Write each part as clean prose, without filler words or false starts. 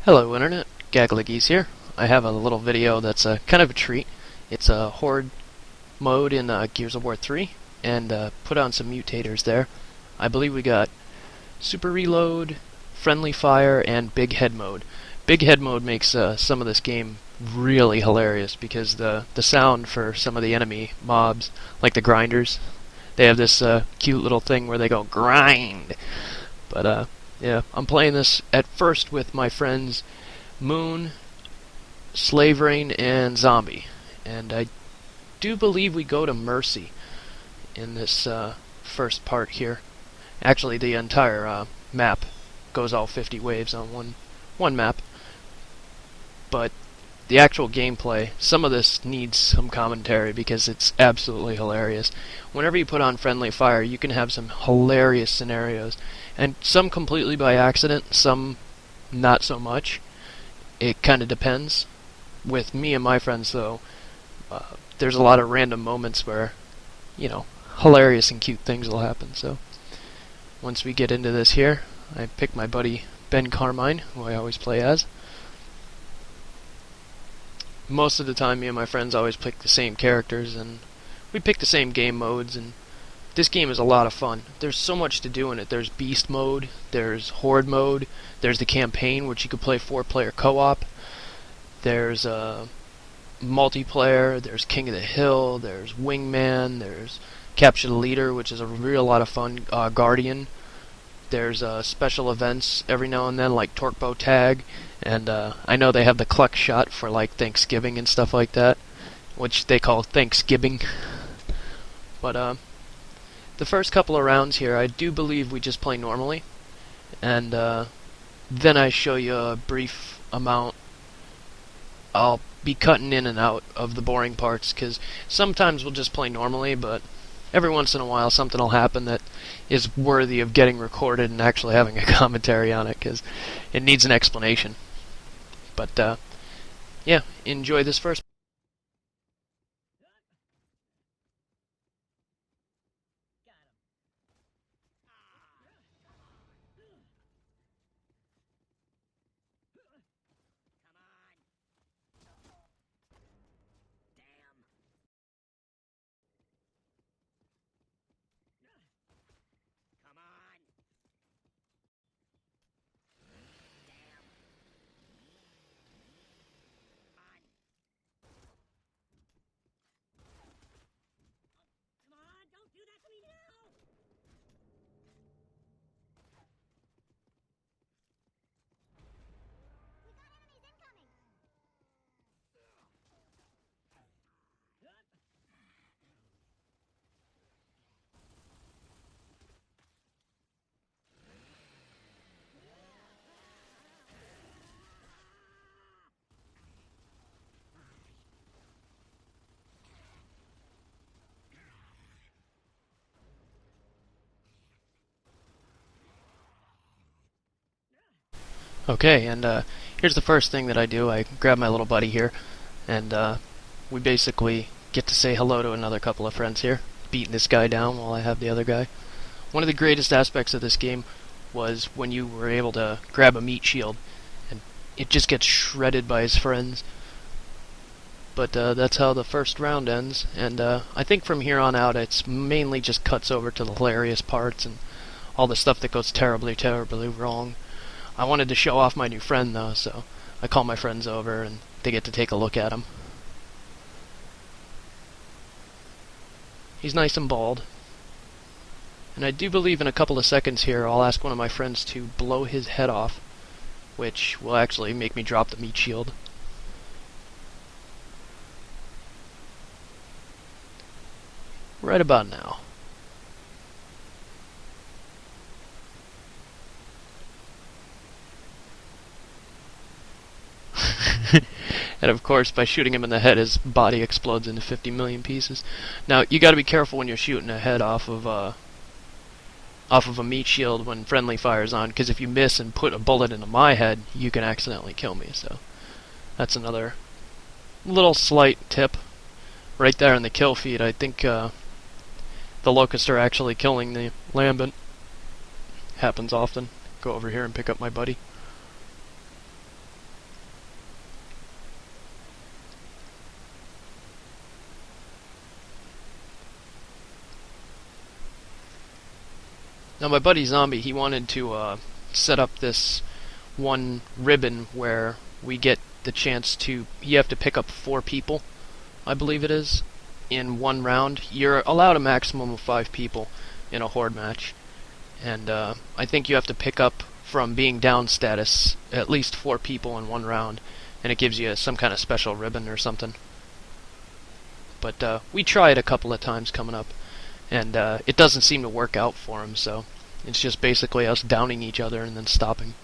Hello Internet, Gears here. I have a little video that's kind of a treat. It's a Horde mode in Gears of War 3, and put on some mutators there. I believe we got Super Reload, Friendly Fire, and Big Head mode. Big Head mode makes some of this game really hilarious because the sound for some of the enemy mobs, like the grinders, they have this cute little thing where they go grind. But yeah, I'm playing this at first with my friends Moon, Slaverain, and Zombie. And I do believe we go to Mercy in this first part here. Actually, the entire map goes all 50 waves on one map. But the actual gameplay, some of this needs some commentary because it's absolutely hilarious. Whenever you put on Friendly Fire, you can have some hilarious scenarios. And some completely by accident, some not so much. It kind of depends. With me and my friends, though, there's a lot of random moments where, you know, hilarious and cute things will happen. So, once we get into this here, I pick my buddy Ben Carmine, who I always play as. Most of the time, me and my friends always pick the same characters, and we pick the same game modes, and this game is a lot of fun. There's so much to do in it. There's Beast mode, there's Horde mode, there's the campaign, which you could play 4-player co-op, there's multiplayer, there's King of the Hill, there's Wingman, there's Capture the Leader, which is a real lot of fun, Guardian, there's special events every now and then, like Torque Tag, and I know they have the Cluck Shot for like Thanksgiving and stuff like that, which they call Thanksgiving. But the first couple of rounds here, I do believe we just play normally, and then I show you a brief amount. I'll be cutting in and out of the boring parts, because sometimes we'll just play normally, but every once in a while something will happen that is worthy of getting recorded and actually having a commentary on it, because it needs an explanation. But yeah, enjoy this first. Okay, and here's the first thing that I do. I grab my little buddy here, and we basically get to say hello to another couple of friends here, beating this guy down while I have the other guy. One of the greatest aspects of this game was when you were able to grab a meat shield, and it just gets shredded by his friends. But that's how the first round ends, and I think from here on out it's mainly just cuts over to the hilarious parts and all the stuff that goes terribly, terribly wrong. I wanted to show off my new friend, though, so I call my friends over, and they get to take a look at him. He's nice and bald. And I do believe in a couple of seconds here I'll ask one of my friends to blow his head off, which will actually make me drop the meat shield. Right about now. And of course, by shooting him in the head, his body explodes into 50 million pieces. Now, you got to be careful when you're shooting a head off of a meat shield when friendly fire's on, because if you miss and put a bullet into my head, you can accidentally kill me. So that's another little slight tip right there in the kill feed. I think the locusts are actually killing the lambent. Happens often. Go over here and pick up my buddy. Now my buddy Zombie, he wanted to set up this one ribbon where we get the chance to, you have to pick up 4 people, I believe it is, in one round. You're allowed a maximum of 5 people in a horde match, and I think you have to pick up from being down status at least 4 people in one round, and it gives you some kind of special ribbon or something. But we tried a couple of times coming up, and it doesn't seem to work out for him, so it's just basically us downing each other and then stopping.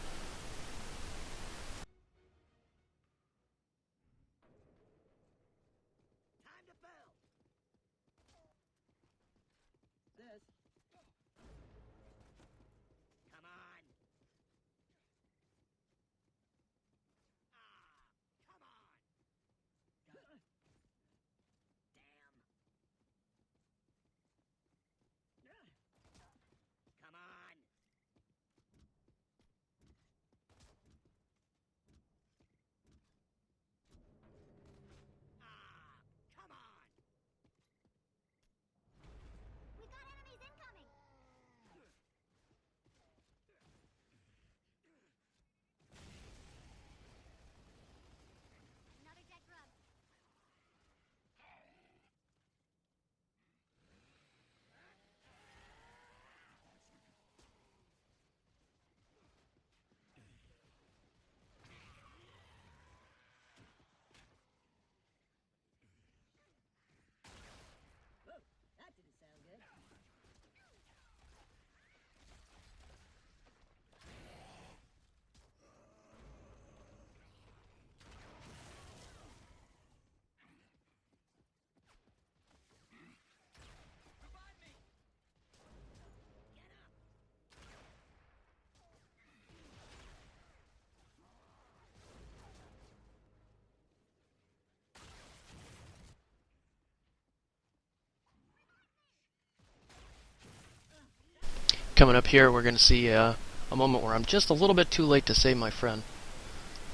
Coming up here, we're going to see a moment where I'm just a little bit too late to save my friend.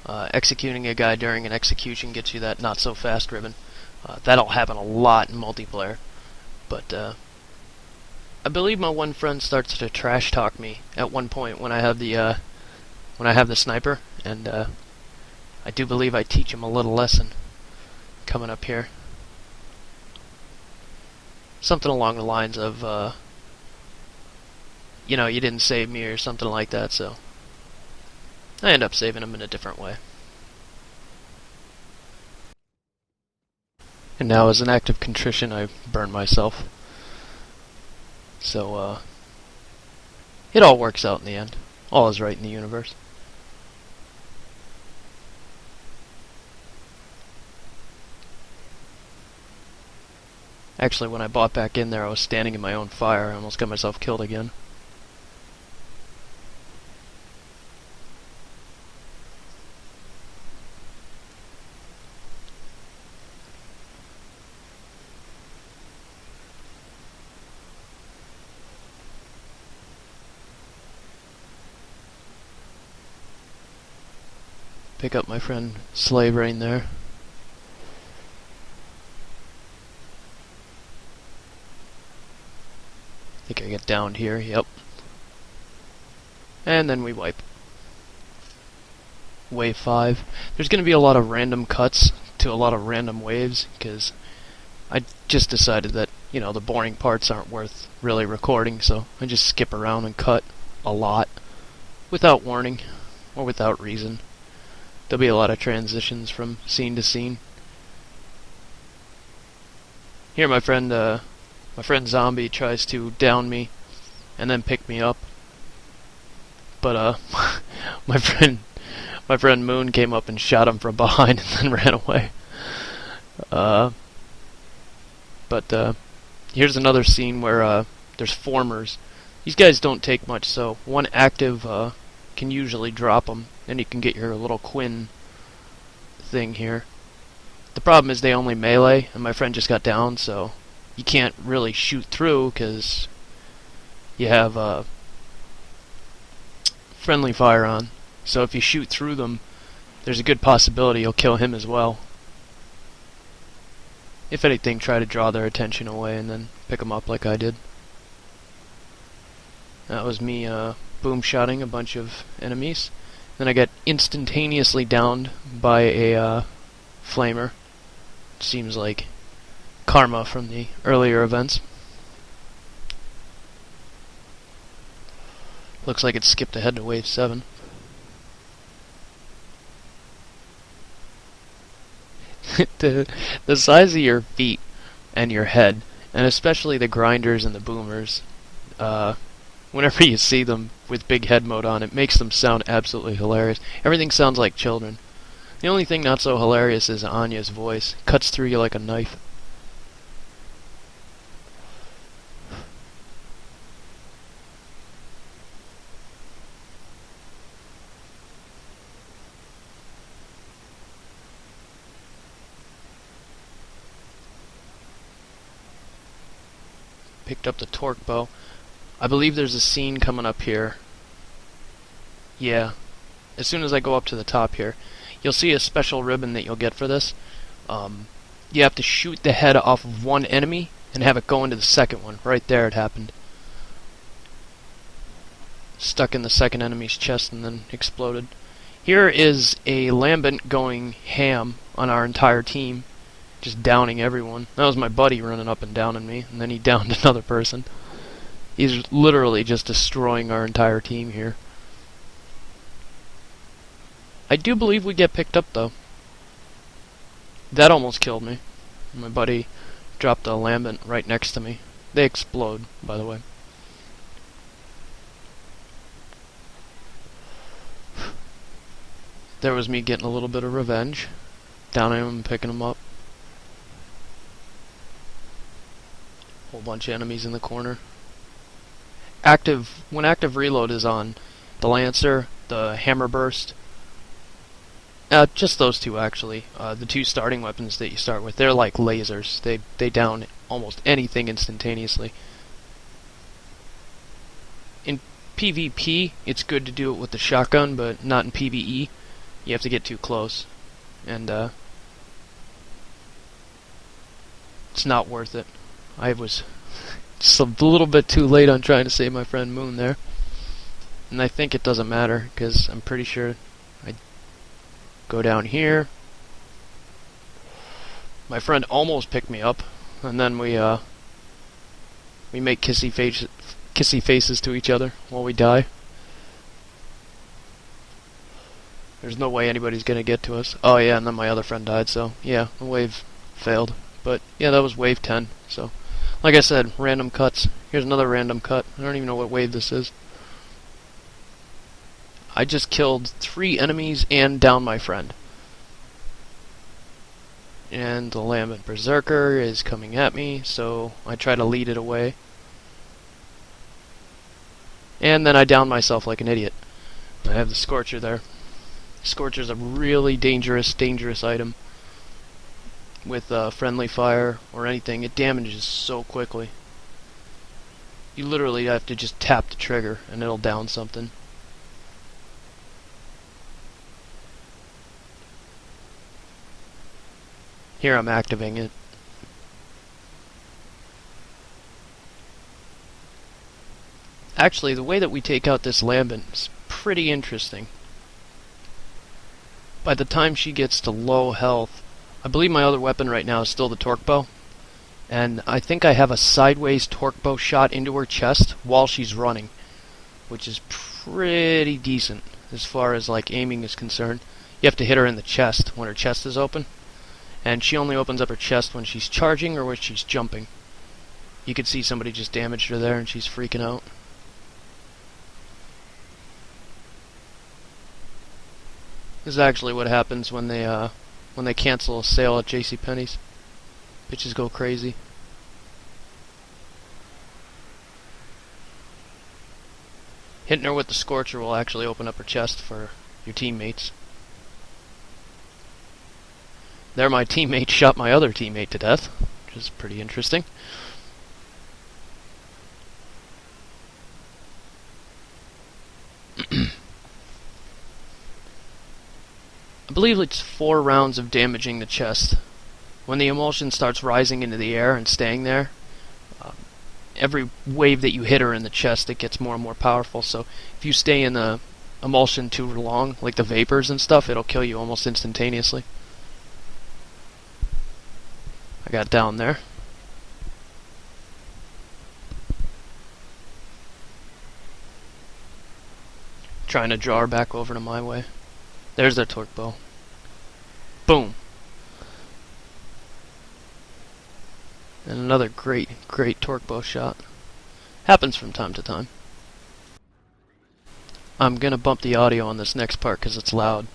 Executing a guy during an execution gets you that not-so-fast ribbon. That'll happen a lot in multiplayer. But I believe my one friend starts to trash-talk me at one point when I have the sniper, and I do believe I teach him a little lesson. Coming up here. Something along the lines of, you know, you didn't save me or something like that, so I end up saving him in a different way. And now, as an act of contrition, I burn myself. So, it all works out in the end. All is right in the universe. Actually, when I bought back in there, I was standing in my own fire. I almost got myself killed again. Pick up my friend Moon Slaverain there. I think I get downed here, yep. And then we wipe. Wave 5. There's going to be a lot of random cuts to a lot of random waves, because I just decided that, you know, the boring parts aren't worth really recording, so I just skip around and cut a lot without warning or without reason. There'll be a lot of transitions from scene to scene. Here my friend Zombie tries to down me and then pick me up. But my friend Moon came up and shot him from behind and then ran away. But here's another scene where there's formers. These guys don't take much, so one active can usually drop them, and you can get your little Quinn thing here. The problem is they only melee, and my friend just got down, so you can't really shoot through because you have friendly fire on. So if you shoot through them, there's a good possibility you'll kill him as well. If anything, try to draw their attention away and then pick them up like I did. That was me boom-shotting a bunch of enemies. Then I got instantaneously downed by a flamer. Seems like karma from the earlier events. Looks like it skipped ahead to wave 7. The size of your feet and your head, and especially the grinders and the boomers, whenever you see them with big head mode on, it makes them sound absolutely hilarious. Everything sounds like children. The only thing not so hilarious is Anya's voice. Cuts through you like a knife. Picked up the torque bow. I believe there's a scene coming up here. Yeah. As soon as I go up to the top here, you'll see a special ribbon that you'll get for this. You have to shoot the head off of one enemy and have it go into the second one. Right there it happened. Stuck in the second enemy's chest and then exploded. Here is a Lambent going ham on our entire team. Just downing everyone. That was my buddy running up and downing me, and then he downed another person. He's literally just destroying our entire team here. I do believe we get picked up, though. That almost killed me. My buddy dropped a Lambent right next to me. They explode, by the way. There was me getting a little bit of revenge. Downing him and picking him up. Whole bunch of enemies in the corner. When active reload is on, the Lancer, the Hammer Burst, just those two actually, the two starting weapons that you start with, they're like lasers. They down almost anything instantaneously. In PvP, it's good to do it with the shotgun, but not in PvE. You have to get too close, and it's not worth it. I was just a little bit too late on trying to save my friend Moon there. And I think it doesn't matter, because I'm pretty sure I go down here. My friend almost picked me up, and then we make kissy faces to each other while we die. There's no way anybody's gonna get to us. Oh yeah, and then my other friend died, so yeah, the wave failed. But yeah, that was wave 10, so... Like I said, random cuts. Here's another random cut. I don't even know what wave this is. I just killed 3 enemies and downed my friend. And the Lambent Berserker is coming at me, so I try to lead it away. And then I down myself like an idiot. I have the Scorcher there. Scorcher's a really dangerous item. With friendly fire or anything, it damages so quickly. You literally have to just tap the trigger and it'll down something. Here I'm activating it. Actually, the way that we take out this Lambent is pretty interesting. By the time she gets to low health, I believe my other weapon right now is still the torque bow, and I think I have a sideways torque bow shot into her chest while she's running, which is pretty decent as far as like aiming is concerned. You have to hit her in the chest when her chest is open, and she only opens up her chest when she's charging or when she's jumping. You could see somebody just damaged her there and she's freaking out. This is actually what happens when they cancel a sale at JCPenney's. Bitches go crazy. Hitting her with the Scorcher will actually open up her chest for your teammates. There my teammate shot my other teammate to death, which is pretty interesting. I believe it's 4 rounds of damaging the chest. When the emulsion starts rising into the air and staying there, every wave that you hit her in the chest, it gets more and more powerful. So if you stay in the emulsion too long, like the vapors and stuff, it'll kill you almost instantaneously. I got down there. Trying to draw her back over to my way. There's their torque bow. Boom. And another great torque bow shot. Happens from time to time. I'm gonna bump the audio on this next part because it's loud.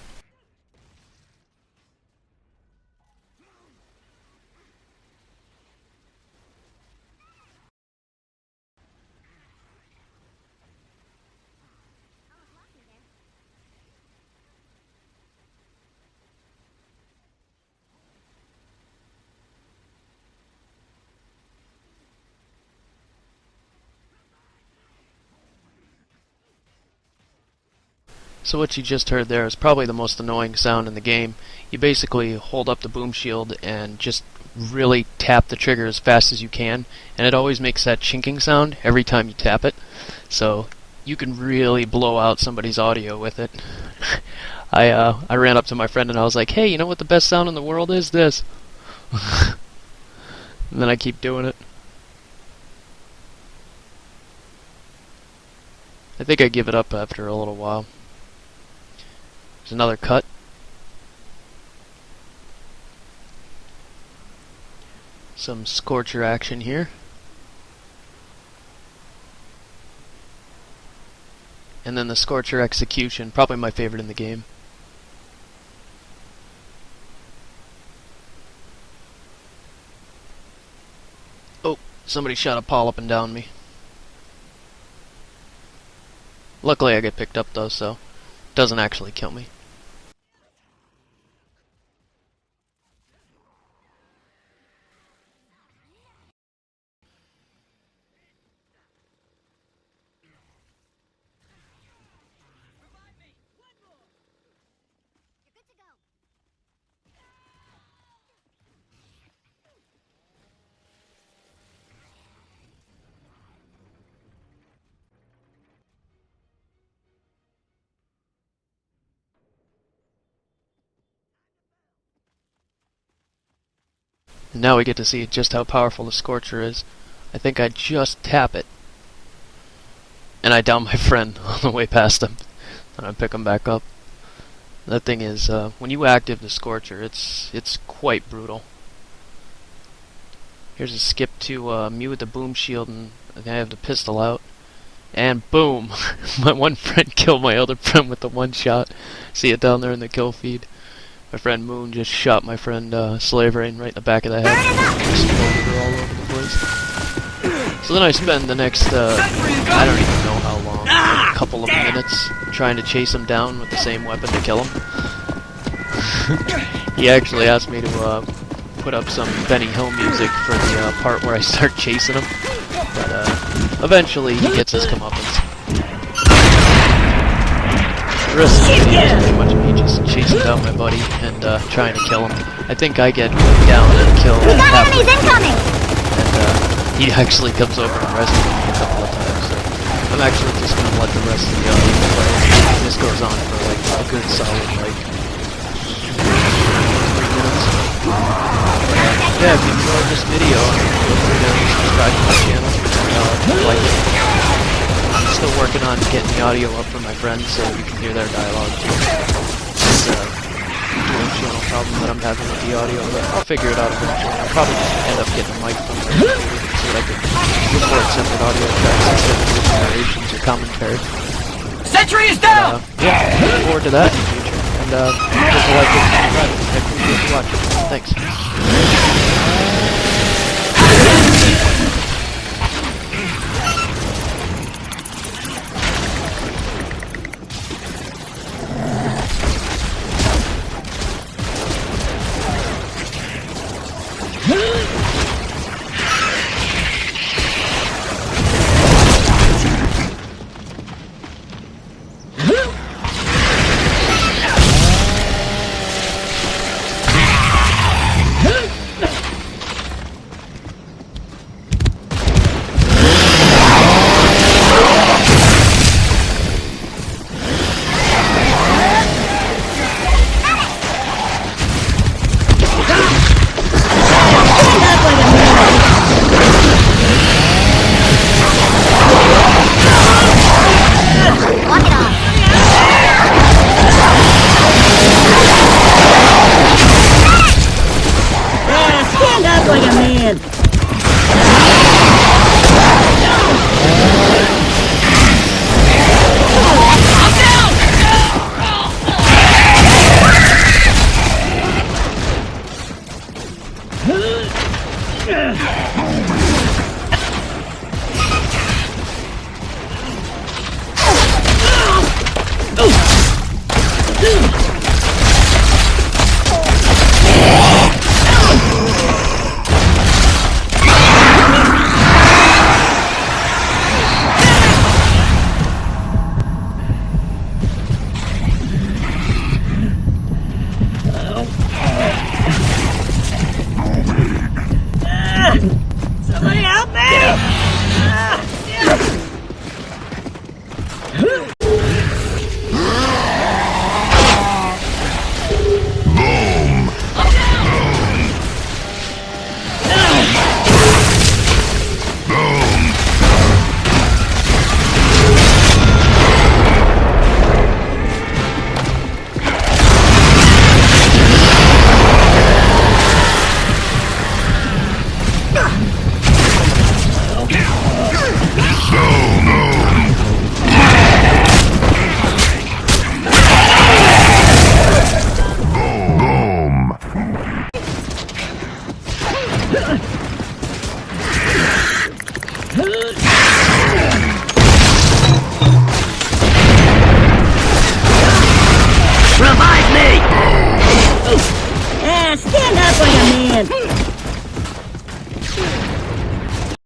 So what you just heard there is probably the most annoying sound in the game. You basically hold up the boom shield and just really tap the trigger as fast as you can, and it always makes that chinking sound every time you tap it. So you can really blow out somebody's audio with it. I ran up to my friend and I was like, "Hey, you know what the best sound in the world is? This." And then I keep doing it. I think I give it up after a little while. There's another cut. Some Scorcher action here. And then the Scorcher execution, probably my favorite in the game. Oh, somebody shot a polyp and downed me. Luckily I get picked up though, so it doesn't actually kill me. And now we get to see just how powerful the Scorcher is. I think I just tap it, and I down my friend on the way past him, and I pick him back up. That thing is, when you active the Scorcher, it's quite brutal. Here's a skip to me with the boom shield, and I think I have the pistol out. And boom! My one friend killed my other friend with the one shot. See it down there in the kill feed. My friend Moon just shot my friend Slaverain right in the back of the head. Exploded her all over the place. So then I spend the next, I don't even know how long, like a couple of minutes trying to chase him down with the same weapon to kill him. He actually asked me to put up some Benny Hill music for the part where I start chasing him. But eventually he gets his comeuppance. The rest of the video is pretty much me just chasing down my buddy and trying to kill him. I think I get down and killed halfway through, and he actually comes over and rescues me a couple of times. So I'm actually just going to let the rest of the audience play. This goes on for like a good solid like 3 minutes. Yeah, if you enjoyed this video, feel free to subscribe to my channel and like it. I'm still working on getting the audio up for my friends so you can hear their dialogue too. It's a dual channel problem that I'm having with the audio, but I'll figure it out eventually. I'll probably just end up getting a mic from the computer so that I can record separate audio tracks instead of doing narrations or commentary. Sentry is down! Yeah, look forward to that in the future. And just like it, subscribe. I appreciate you watching. Thanks.